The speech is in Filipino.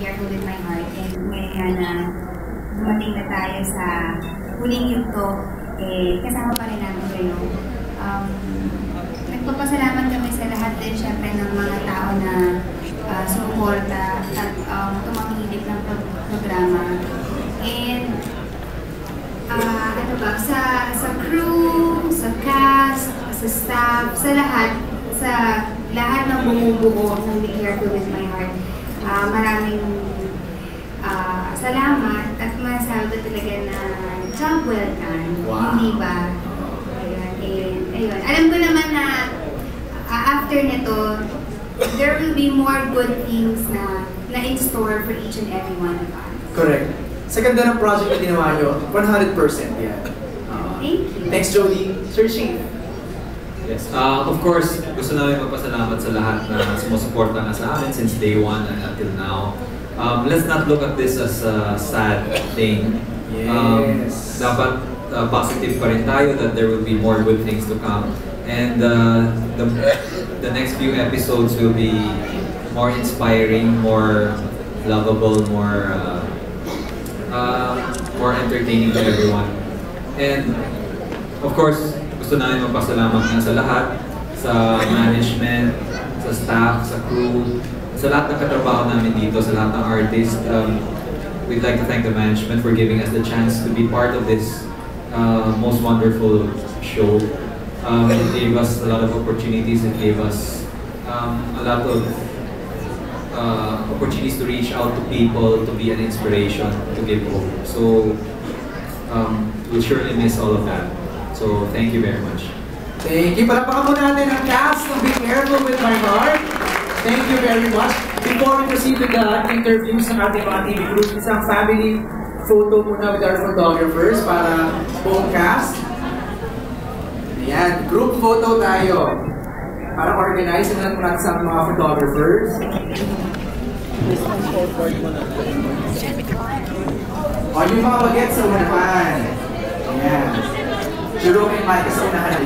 Careful With My Heart. And ngayon na dumating na tayo sa huling yugto, kasama pa rin namin kayo. Nagpapasalamat kami sa lahat din syempre ng mga tao na sumuporta at tumangilip ng programa. And sa crew, sa cast, sa staff, sa lahat ng bumubuo ng Be Careful With My Heart. Maraming salamat at masasabi talaga na job well done. Wow. Hindi ba? Ayun. Alam ko naman na after nito, there will be more good things na in store for each and every one of us. Correct. Sa ganda ng project na ginawa nyo, 100% yan. Thank you. Thanks, Jody. Sir Chief. Yes. Of course, gusto namin magpasalamat sa lahat na sumusuporta na sa amin since day one and until now. Let's not look at this as a sad thing. Yes. Dapat positive pa rin tayo that there will be more good things to come. And the next few episodes will be more inspiring, more lovable, more entertaining to everyone. And of course, gusto namin magpasalamat nga sa lahat, sa management, sa staff, sa crew, sa lahat ng katrabaho namin dito, sa lahat ng artists. We'd like to thank the management for giving us the chance to be part of this most wonderful show. It gave us a lot of opportunities. It gave us a lot of opportunities to reach out to people, to be an inspiration, to give hope. So we'll surely miss all of that. So thank you very much. Thank you. Palakpakan po natin ang cast ng Be Careful With My Heart. Thank you very much. Before we proceed with the interviews ng ating mga TV crews, isang family photo muna with our photographers para buong cast. Ayan, group photo tayo. Para organize na natin sa mga photographers. O yung mga bagets sa unahan. Ayan. Jerome and Mike sa unahan.